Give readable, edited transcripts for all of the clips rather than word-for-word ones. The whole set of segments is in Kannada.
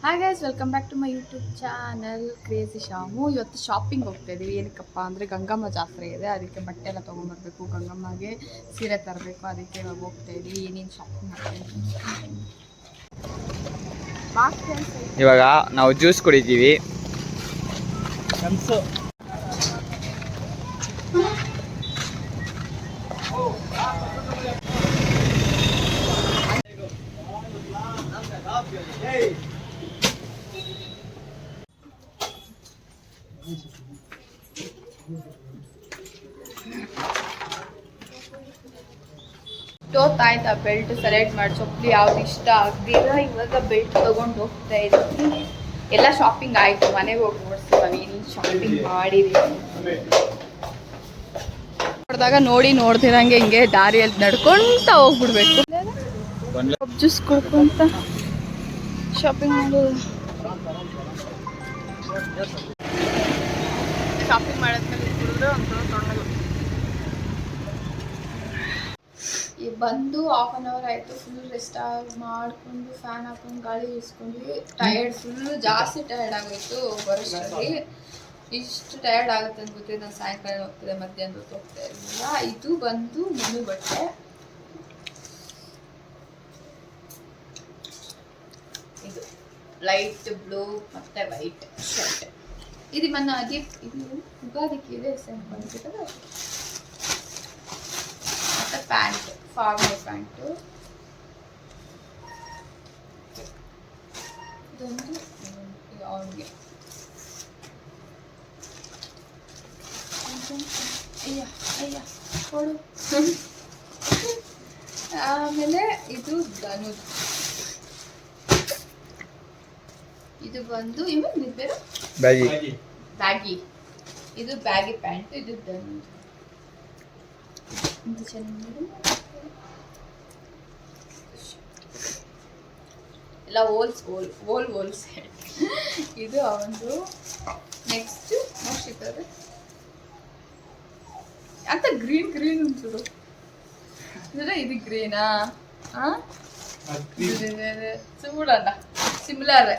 Hi guys, welcome back to my YouTube channel crazy Shamu. ಇವತ್ತು ಶಾಪಿಂಗ್ ಹೋಗ್ತಾ ಇದೀವಿ. ಏನಕ್ಕಪ್ಪ ಅಂದರೆ ಗಂಗಮ್ಮ ಜಾತ್ರೆ ಇದೆ, ಅದಕ್ಕೆ ಬಟ್ಟೆ ಎಲ್ಲ ತೊಗೊಂಬರ್ಬೇಕು. ಗಂಗಮ್ಮಗೆ ಸೀರೆ ತರಬೇಕು, ಅದಕ್ಕೆ ಇವಾಗ ಹೋಗ್ತಾ ಇದೀವಿ. ಏನೇನು ಶಾಪಿಂಗ್ ಮಾಡ್ತಾ ಇದ್ದೀವಿ ಇವಾಗ ನಾವು ಜ್ಯೂಸ್ ಕುಡಿತೀವಿ. ಆಯ್ತಾ ಬೆಲ್ಟ್ ಸೆಲೆಕ್ಟ್ ಮಾಡಿ ಚೊಪ್ಲಿ ಯಾವ್ದು ಇಷ್ಟ ಆಗ್ದಿರ ಇವಾಗ ಬೆಲ್ಟ್ ತಗೊಂಡು ಹೋಗ್ತಾ ಇದ್ದೀವಿ. ಎಲ್ಲ ಶಾಪಿಂಗ್ ಆಯ್ತು, ಮನೆಗೆ ಹೋಗಿ ನೋಡ್ತೀವಿ ಏನೇನು ಶಾಪಿಂಗ್ ಮಾಡಿದೀವಿ. ನೋಡಿದಾಗ ನೋಡ್ತಿರಂಗೆ ಹಿಂಗೆ ದಾರಿಯಲ್ಲಿ ನಡ್ಕೊಂತ ಹೋಗ್ಬಿಡ್ಬೇಕು. ಜ್ಯೂಸ್ ಕೊಡ್ಕೊಂತ ಶಾಪಿಂಗ್ ಮಾಡೋದು. ಶಾಪಿಂಗ್ ಮಾಡಿದ್ಮೇಲೆ ಬಂದು ಹಾಫ್ ಅನ್ ಅವರ್ ಆಯಿತು. ಫುಲ್ ರೆಸ್ಟ್ ಮಾಡಿಕೊಂಡು ಫ್ಯಾನ್ ಹಾಕೊಂಡು ಗಾಳಿ ಇಸ್ಕೊಂಡ್ವಿ. ಟಯರ್ಡ್ ಫುಲ್ಲು ಜಾಸ್ತಿ ಟಯರ್ಡ್ ಆಗೋಯ್ತು ಬರೋಷ್ಟರಲ್ಲಿ. ಇಷ್ಟು ಟಯರ್ಡ್ ಆಗುತ್ತೆ ಅಂತ ಗೊತ್ತಿದೆ. ನಾನು ಸಾಯಂಕಾಲ ಹೋಗ್ತಿದ್ದೆ, ಮಧ್ಯಾಹ್ನ ಹೊತ್ತು ಹೋಗ್ತಾ ಇರಲಿಲ್ಲ. ಇದು ಬಂದು ಮನು ಬಟ್ಟೆ. ಇದು ಲೈಟ್ ಬ್ಲೂ ಮತ್ತು ವೈಟ್ ಶರ್ಟ್. ಇದು ಇದು ಉಗಾದಿಗೆ ಇದೆ ಬಂದ್ಬಿಟ್ಟರೆ. ಮತ್ತು ಪ್ಯಾಂಟ್, ಫಾರ್ಮಲ್ ಪ್ಯಾಂಟು. ಇದೊಂದು ಅವನಿಗೆ ಅಯ್ಯ ಕೊಡು. ಆಮೇಲೆ ಇದು ಧನು. ಇದು ಬಂದು ಇನ್ನು ಬೇರೆ ಬ್ಯಾಗಿ. ಇದು ಬ್ಯಾಗಿ ಪ್ಯಾಂಟ್. ಇದು ಧನು. ಇದು ಚೆನ್ನಾಗಿ ಎಲ್ಲ ಹೋಲ್ಸ್ ಇದು ಅವನು. ನೆಕ್ಸ್ಟ್ ನೋಡ್ತಿದ್ದಾರೆ ಅಂತ ಗ್ರೀನ್ ಉಂಟು. ಇದು ಗ್ರೀನಾ? ಸುಮ್ಮನ ಸಿಮಿಲರ್.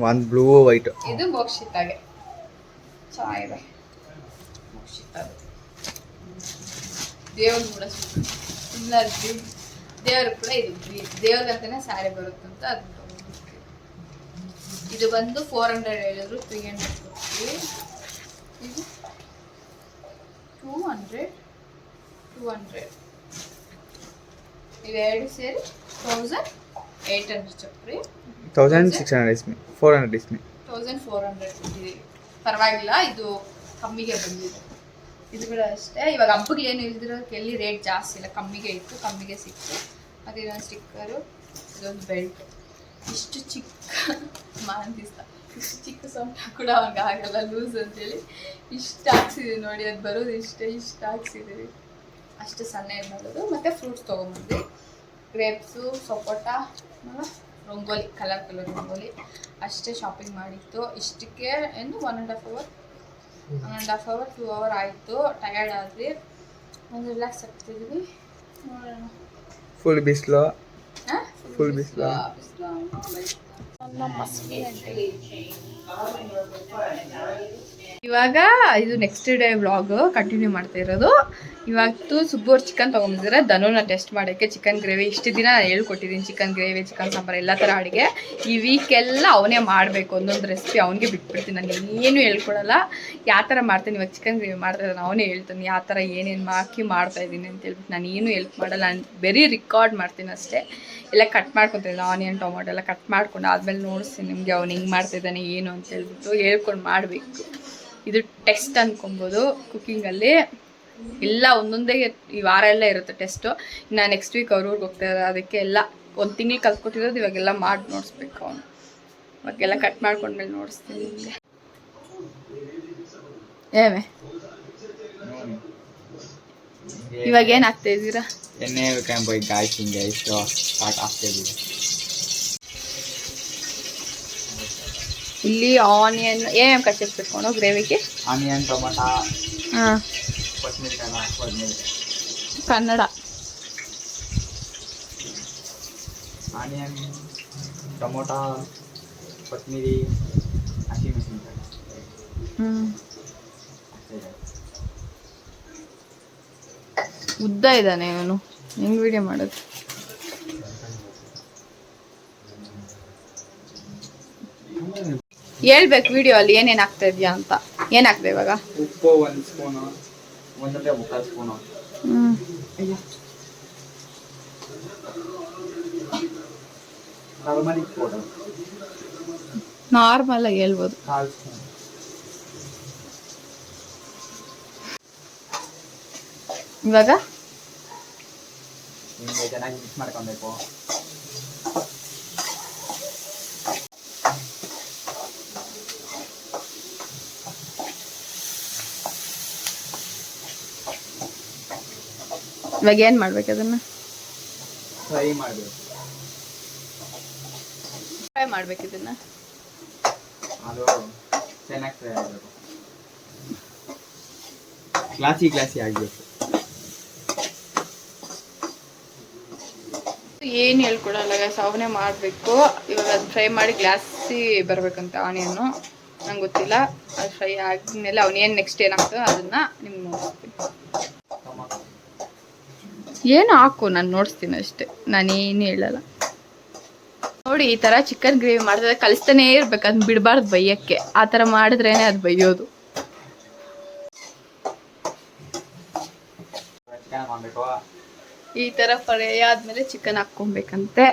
ಒಂದು ಬ್ಲೂ ವೈಟ್. ಇದು ಮೋಕ್ಷಿತಾಗೆ ಚೆನ್ನಾಗಿದೆ. ಮೋಕ್ಷಿತ ದೇವ್ರ ಕೂಡ ಸಿಮಿಲರ್ ಗ್ರೀನ್. ದೇವ್ರ ಕೂಡ ಇದು ಗ್ರೀನ್. ದೇವ್ರಿಗಂತಾನೆ ಸ್ಯಾರಿ ಬರುತ್ತಂತ ಅದು. ಇದು ಬಂದು 400 ಹೇಳಿದ್ರು, 300 ಕೊಡ್ತೀವಿ. ಇದು 200 ಇವೆರಡು ಸೇರಿ 1800 ಚಪ್ರಿ. 1400 ಕೊಟ್ಟಿದ್ದೀವಿ. ಪರವಾಗಿಲ್ಲ, ಇದು ಕಮ್ಮಿಗೆ ಬಂದಿದೆ. ಇದು ಕೂಡ ಅಷ್ಟೇ. ಇವಾಗ ಹಬ್ಬಕ್ಕೆ ಏನು ಇಲ್ದಿರೋದಕ್ಕೆ ಎಲ್ಲಿ ರೇಟ್ ಜಾಸ್ತಿ ಇಲ್ಲ, ಕಮ್ಮಿಗೆ ಇತ್ತು, ಕಮ್ಮಿಗೆ ಸಿಕ್ತು. ಮತ್ತು ಇದೊಂದು ಸ್ಟಿಕ್ಕರು, ಇದೊಂದು ಬೆಲ್ಟ್. ಇಷ್ಟು ಚಿಕ್ಕ ಮಾಂತಿಸ್ತ, ಇಷ್ಟು ಚಿಕ್ಕ ಸೊಂಟ ಕೂಡ ಅವಾಗ ಆಗಲ್ಲ ಲೂಸ್ ಅಂತೇಳಿ ಇಷ್ಟು ಹಾಕ್ಸಿದೀವಿ. ನೋಡಿ, ಅದು ಬರೋದು ಇಷ್ಟು ಹಾಕ್ಸಿದ್ದೀವಿ. ಅಷ್ಟು ಸಣ್ಣ ಮಾಡೋದು. ಮತ್ತು ಫ್ರೂಟ್ಸ್ ತೊಗೊಂಬಂದ್ವಿ. ಗ್ರೇಪ್ಸು, ಸಪೋಟ, ರಂಗೋಲಿ, ಕಲರ್ ರಂಗೋಲಿ. ಅಷ್ಟೇ ಶಾಪಿಂಗ್ ಮಾಡಿತ್ತು. ಇಷ್ಟಕ್ಕೆ ಏನು 1.5 ಅವರ್ 2 ಅವರ್ ಆಯಿತು. ಟಯರ್ಡ್ ಆದ್ವಿ, ಒಂದು ರಿಲ್ಯಾಕ್ಸ್ ಆಗ್ತಿದ್ವಿ. ನೋಡೋಣ. ಫುಲ್ ಬಿಸಿಲು. ಇವಾಗ ಇದು ನೆಕ್ಸ್ಟ್ ಡೇ ವ್ಲಾಗ್ ಕಂಟಿನ್ಯೂ ಮಾಡ್ತಾ ಇರೋದು. ಇವತ್ತು ಸುಬ್ಬೂರ್ ಚಿಕನ್ ತೊಗೊಂಡಿದ್ದಾರೆ ಧನುನ ಟೆಸ್ಟ್ ಮಾಡೋಕ್ಕೆ. ಚಿಕನ್ ಗ್ರೇವಿ ಇಷ್ಟು ದಿನ ಹೇಳ್ಕೊಟ್ಟಿದ್ದೀನಿ. ಚಿಕನ್ ಗ್ರೇವಿ, ಚಿಕನ್ ಸಾಂಬಾರು ಎಲ್ಲ ಥರ ಅಡುಗೆ ಈ ವೀಕೆಲ್ಲ ಅವನೇ ಮಾಡಬೇಕು. ಒಂದೊಂದು ರೆಸಿಪಿ ಅವನಿಗೆ ಬಿಟ್ಬಿಡ್ತೀನಿ. ನಾನು ಏನು ಹೇಳ್ಕೊಡಲ್ಲ. ಯಾವ ಥರ ಮಾಡ್ತೀನಿ, ಇವಾಗ ಚಿಕನ್ ಗ್ರೇವಿ ಮಾಡ್ತಾಯಿದ್ದಾನೆ, ಅವನೇ ಹೇಳ್ತಾನೆ ಯಾವ ಥರ ಏನೇನು ಹಾಕಿ ಮಾಡ್ತಾಯಿದ್ದೀನಿ ಅಂತ ಹೇಳ್ಬಿಟ್ಟು. ನಾನು ಏನು ಹೆಲ್ಪ್ ಮಾಡಲ್ಲ, ನಾನು ಬರೀ ರಿಕಾರ್ಡ್ ಮಾಡ್ತೀನಿ ಅಷ್ಟೇ. ಎಲ್ಲ ಕಟ್ ಮಾಡ್ಕೊತಿದ್ದೀನಿ, ಆನಿಯನ್ ಟೊಮೊಟೊ ಎಲ್ಲ ಕಟ್ ಮಾಡ್ಕೊಂಡು ಆದಮೇಲೆ ನೋಡಿಸ್ತೀನಿ ನಿಮಗೆ ಅವ್ನು ಹಿಂಗೆ ಮಾಡ್ತಾಯಿದ್ದಾನೆ ಏನು ಅಂತ ಹೇಳ್ಬಿಟ್ಟು. ಹೇಳ್ಕೊಂಡು ಮಾಡಬೇಕು. ಇದು ಟೆಸ್ಟ್ ಅಂದ್ಕೊಬೋದು ಕುಕ್ಕಿಂಗಲ್ಲಿ. ಎಲ್ಲ ಒಂದೊಂದೇ ಈ ವಾರ ಎಲ್ಲ ಇರುತ್ತೆ ಟೆಸ್ಟು. ಇನ್ನು ನೆಕ್ಸ್ಟ್ ವೀಕ್ ಅವ್ರ ಊರಿಗೆ ಹೋಗ್ತಾರೆ, ಅದಕ್ಕೆ ಎಲ್ಲ ಒಂದು ತಿಂಗಳು ಕಲ್ತ್ಕೊಟ್ಟಿರೋದು ಇವಾಗೆಲ್ಲ ಮಾಡಿ ನೋಡಿಸ್ಬೇಕು ಅವನು. ಇವಾಗೆಲ್ಲ ಕಟ್ ಮಾಡ್ಕೊಂಡ್ಮೇಲೆ ನೋಡಿಸ್ತೀನಿ ನಿಮಗೆ. ಏಮೇ ಇವಾಗ ಏನು ಹಾಕ್ತಾ ಇದ್ದೀರಾ? ಎಣ್ಣೆ ಬೇಕಂಬ ಗಾಯ್ಸಿಂಗೆ ಇಷ್ಟು ಸ್ಟಾರ್ಟ್ ಆಗ್ತಾಯಿದ್ದೀವಿ. ಇಲ್ಲಿ ಆನಿಯನ್ ಏನೇನು ಕಟ್ చేసుకొని ಗ್ರೇವಿಗೆ onion tomato Kannada onion tomato ಕೊತ್ತಂಬರಿ ಹಸಿಮೆಣಸಿನ್ಕಾಯಿ ಅಷ್ಟೇ guys. ಉದ್ದ ಇದ್ದಾನೆ ಇವನು, ಹೆಂಗ್ ವಿಡಿಯೋ ಮಾಡೋದು? ಹೇಳ್ಬೇಕು ವಿಡಿಯೋ ಅಲ್ಲಿ ಏನೇನ್ ಆಗ್ತಾ ಇದೆಯಾ ಅಂತ. ಏನಾಗ್ತದೆ ಇವಾಗ? ಉಪ್ಪು 1 spoon, 1.25 spoon. Turmeric powder normal ಆಗಿ ಹೇಳ್ಬೋದು. 1/2 ಸ್ಪೂನ್. ಇವಾಗ ಹಿಂಗೆ ಚೆನ್ನಾಗಿ ಮಿಕ್ಸ್ ಮಾಡ್ಕೊಬೇಕು. ಇವಾಗ ಏನ್ ಮಾಡ್ಬೇಕು ಅದನ್ನ? ಫ್ರೈ ಮಾಡಬೇಕು. ಫ್ರೈ ಮಾಡ್ಬೇಕು ಇದನ್ನ. ಅದು ಚೆನ್ನಾಗಿ ಫ್ರೈ ಆಗಬೇಕು. ಗ್ಲಾಸಿ ಆಗಬೇಕು. ಏನು ಹೇಳ್ಕೊಡಲ್ಲ ಗೈಸ್, ಅವನೇ ಮಾಡಬೇಕು. ಇವಾಗ ಅದು ಫ್ರೈ ಮಾಡಿ ಗ್ಲಾಸಿ ಬರ್ಬೇಕಂತ ಆನಿಯನ್ನು, ನಂಗೆ ಗೊತ್ತಿಲ್ಲ. ಅದು ಫ್ರೈ ಆದ್ಮೇಲೆ ಅವನೇನು ನೆಕ್ಸ್ಟ್ ಏನಾಗ್ತದೆ ಅದನ್ನ ನಿಮ್ಗೆ ನೋಡಿಸ್ತೀನಿ. ಏನು ಹಾಕು, ನಾನು ನೋಡಿಸ್ತೀನಿ ಅಷ್ಟೇ, ನಾನೇನು ಹೇಳಲ್ಲ. ನೋಡಿ, ಈ ಥರ ಚಿಕನ್ ಗ್ರೇವಿ ಮಾಡಿದ್ರೆ ಕಲಿಸ್ತಾನೇ ಇರ್ಬೇಕು, ಅದನ್ನ ಬಿಡಬಾರ್ದು ಬೈಯಕ್ಕೆ. ಆ ಥರ ಮಾಡಿದ್ರೇನೆ ಅದು ಬೈಯೋದು. ಈ ಥರ ಫ್ರೈ ಆದ್ಮೇಲೆ ಚಿಕನ್ ಹಾಕ್ಕೊಬೇಕಂತೆ.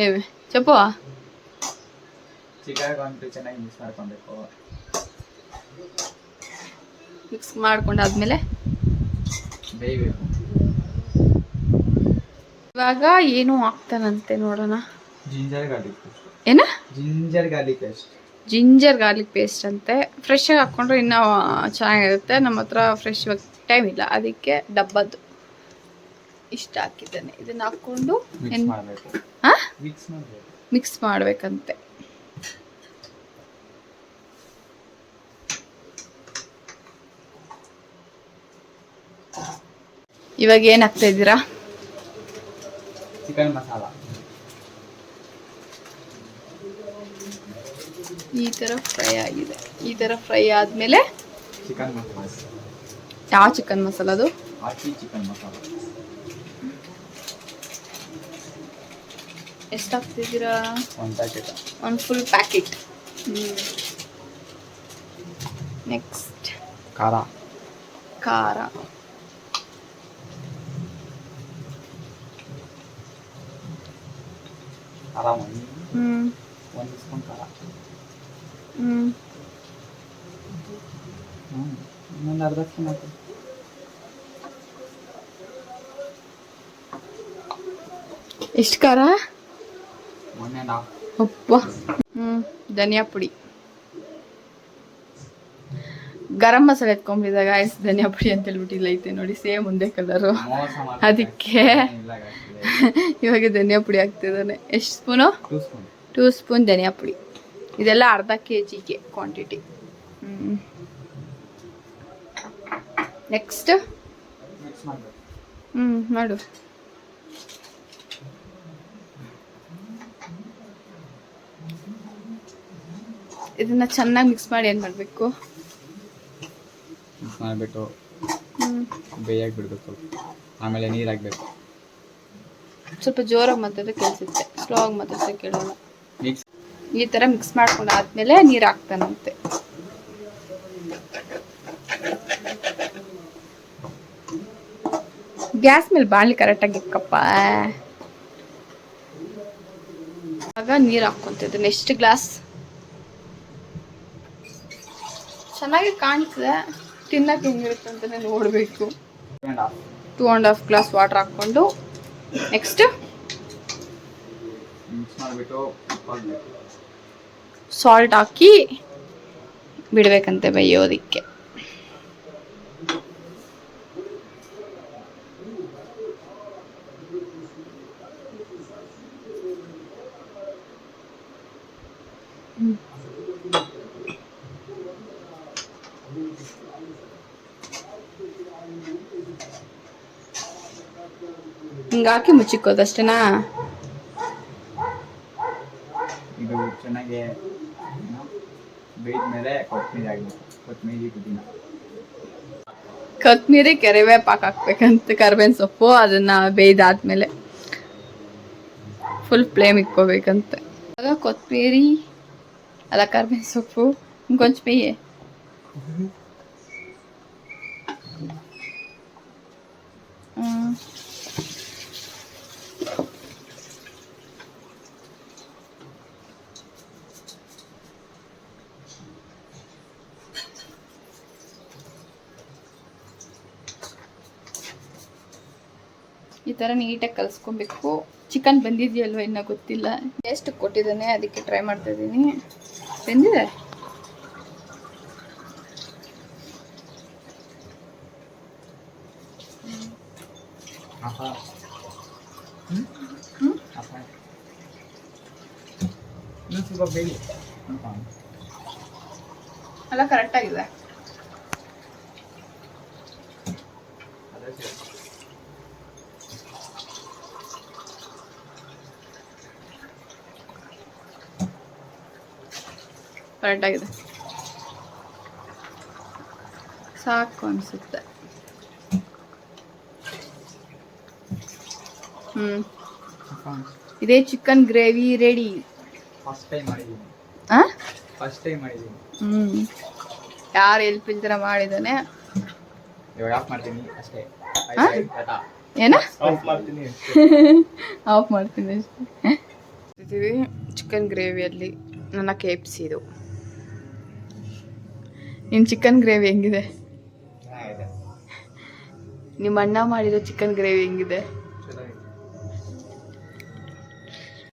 ಏವೆ ಚಪ್ಪು ಚಿಕನ್ ಒಂದು ಚೆನ್ನಾಗಿ ಮಿಕ್ಸ್ ಮಾಡ್ಕೊಬೇಕು. ಮಿಕ್ಸ್ ಮಾಡ್ಕೊಂಡಾದ್ಮೇಲೆ ಬೇಯಬೇಕು. ಇವಾಗ ಏನು ಹಾಕ್ತಾನಂತೆ ನೋಡೋಣ. Ginger garlic paste. ಏನ? Ginger garlic paste. Ginger garlic paste ಅಂತೆ. ಫ್ರೆಶ್ ಆಗಿ ಹಾಕ್ಕೊಂಡ್ರೆ ಇನ್ನೂ ಚೆನ್ನಾಗಿರುತ್ತೆ. ನಮ್ಮ ಹತ್ರ ಫ್ರೆಶ್ ಇವಾಗ ಟೈಮ್ ಇಲ್ಲ, ಅದಕ್ಕೆ ಡಬ್ಬದ್ದು ಇಷ್ಟ ಹಾಕಿದ್ದೇನೆ. ಇದನ್ನ ಹಾಕ್ಕೊಂಡು ಮಿಕ್ಸ್ ಮಾಡ್ಬೇಕಂತೆ. ಇವಾಗ ಏನ್ ಹಾಕ್ತಾ ಇದ್ದೀರಾ? ಚಿಕನ್ ಮಸಾಲ. ಈ ತರ ಫ್ರೈ ಆಗಿದೆ. ಈ ತರ ಫ್ರೈ ಆದ್ಮೇಲೆ ಚಿಕನ್ ಮಸಾಲ. ಯಾವ ಚಿಕನ್ ಮಸಾಲ ಅದು? ಚಿಕನ್ ಮಸಾಲ. ಎಷ್ಟು ಹಾಕ್ತಿದ್ದೀರಾ? 1 ಪ್ಯಾಕೆಟ್. 1 full packet. ನೆಕ್ಸ್ಟ್ ಖಾರ. ಖಾರ. ಖಾರ 1 ಸ್ಪೂನ್ ಖಾರ. ಇನ್ನೊಂದು ಅರ್ಧ ಸ್ಪೂನ್ ಹಾಕಿ. ಎಷ್ಟು ಖಾರ? 1.5. ಅಪ್ಪ. ಧನಿಯಾ ಪುಡಿ. ಗರಂ ಮಸಾಲೆ ಎತ್ಕೊಂಡ್ಬಿಟ್ಟಿದ್ದ ಗಾಯ್ಸ್, ಧನಿಯಾ ಪುಡಿ ಅಂತ ಹೇಳ್ಬಿಟ್ಟಿಲ್ಲ ಐತೆ ನೋಡಿ, ಸೇಮ್ ಒಂದೇ ಕಲರು. ಅದಕ್ಕೆ ಇವಾಗ ಧನಿಯಾ ಪುಡಿ ಹಾಕ್ತಿದ್ದಾನೆ. ಎಷ್ಟು ಸ್ಪೂನು? 2 ಸ್ಪೂನ್ ಧನಿಯಾ ಪುಡಿ. ಇದೆಲ್ಲ ಅರ್ಧ kgಗೆ ಕ್ವಾಂಟಿಟಿ. ನೆಕ್ಸ್ಟ್ ಮಾಡು. ಇದನ್ನ ಚೆನ್ನಾಗಿ ಮಿಕ್ಸ್ ಮಾಡಿ ಏನು ಮಾಡಬೇಕು? ಮಿಕ್ಸ್ ಮಾಡಿಬಿಟ್ಟು ಬೇಯಕ್ಕೆ ಬಿಡಬೇಕು. ಆಮೇಲೆ ನೀರು ಹಾಕಬೇಕು. ಸ್ವಲ್ಪ ಜೋರಾಗಿ ಮಾತಾಡಿದ್ರೆ ಕೇಳಿಸುತ್ತೆ, ಸ್ಲೋ ಆಗಿ ಮಾತಾಡಿದ್ರೆ ಕೇಳೋಲ್ಲ. ಮಿಕ್ಸ್ ಈ ಥರ ಮಿಕ್ಸ್ ಮಾಡ್ಕೊಂಡು ಆದಮೇಲೆ ನೀರು ಹಾಕ್ತಾನಂತೆ. ಗ್ಯಾಸ್ ಮೇಲೆ ಬಾಣಲಿ ಕರೆಕ್ಟಾಗಿ ಇಕ್ಕಪ್ಪ. ಆಗ ನೀರು ಹಾಕ್ಕೊಂತಿದ್ದೆ. ಎಷ್ಟು ಗ್ಲಾಸ್? ಚೆನ್ನಾಗಿ ಕಾಣ್ತದೆ, ತಿನ್ನಕ್ಕೆ ಹೆಂಗಿರುತ್ತೆ ಅಂತಾನೆ ನೋಡಬೇಕು. 2.5 ಗ್ಲಾಸ್ ವಾಟರ್ ಹಾಕ್ಕೊಂಡು ನೆಕ್ಸ್ಟ್ ಮಿಕ್ಸ್ ಮಾಡಿಬಿಟ್ಟು ಸಾಲ್ಟ್ ಹಾಕಿ ಬಿಡಬೇಕಂತೆ ಬೇಯೋದಕ್ಕೆ. ಹಿಂಗೆ ಹಾಕಿ ಮುಚ್ಚಿಕ್ಕೋದಷ್ಟೇನಾ? ಇದು ಚೆನ್ನಾಗಿ ಬೇಯ್ದ ಮೇಲೆ ಕೊತ್ತಂಬರಿ ಆಗಬೇಕು. ಕೊತ್ತಂಬರಿ ಪುದೀನ, ಕೊತ್ತಂಬರಿ ಕರಿವೇಪಾಕು ಹಾಕ್ಬೇಕಂತ, ಕರ್ಬೇವಿನ ಸೊಪ್ಪು ಅದನ್ನ ಬೇಯ್ದಾದ್ಮೇಲೆ ಫುಲ್ ಫ್ಲೇಮ್ ಇಕ್ಕೋಬೇಕಂತೆ. ಆಗ ಕೊತ್ತಂಬರಿ ಅಲ್ಲ ಕರ್ಬೇವಿನ ಸೊಪ್ಪು ಕೊಂಚ ಬೇಯೆ. ಈ ಥರ ನೀಟಾಗಿ ಕಲಿಸ್ಕೊಬೇಕು. ಚಿಕನ್ ಬಂದಿದೆಯಲ್ವ ಇನ್ನೂ ಗೊತ್ತಿಲ್ಲ, ಎಷ್ಟು ಕೊಟ್ಟಿದ್ದಾನೆ ಅದಕ್ಕೆ ಟ್ರೈ ಮಾಡ್ತಾ ಇದ್ದೀನಿ. ಬೆಂದಿದೆ. ಸ್ವಲ್ಪ ಬೇಡಿ ಎಲ್ಲ ಕರೆಕ್ಟಾಗಿದೆ. ಕರೆಕ್ಟಾಗಿದೆ, ಸಾಕು ಅನಿಸುತ್ತೆ. ಇದೇ chicken gravy ready. First time ಮಾಡಿದ್ದೀನಿ. ಯಾರು ಹೆಲ್ಪ್ ಇಲ್ದಿರ ಮಾಡಿದ್ದಾನೆ. ಇವಾಗ ಆಫ್ ಮಾಡ್ತೀನಿ ಅಷ್ಟೇ. ಏನ ಆಫ್ ಮಾಡ್ತೀನಿ ಆಫ್ ಮಾಡ್ತೀನಿ ಅಷ್ಟೇ. ಚಿಕನ್ ಗ್ರೇವಿಯಲ್ಲಿ ನನ್ನ KFC ಇದು. ನಿನ್ನ ಚಿಕನ್ ಗ್ರೇವಿ ಹೆಂಗಿದೆ? ನಿಮ್ಮ ಅಣ್ಣ ಮಾಡಿರೋ ಚಿಕನ್ ಗ್ರೇವಿ ಹೆಂಗಿದೆ?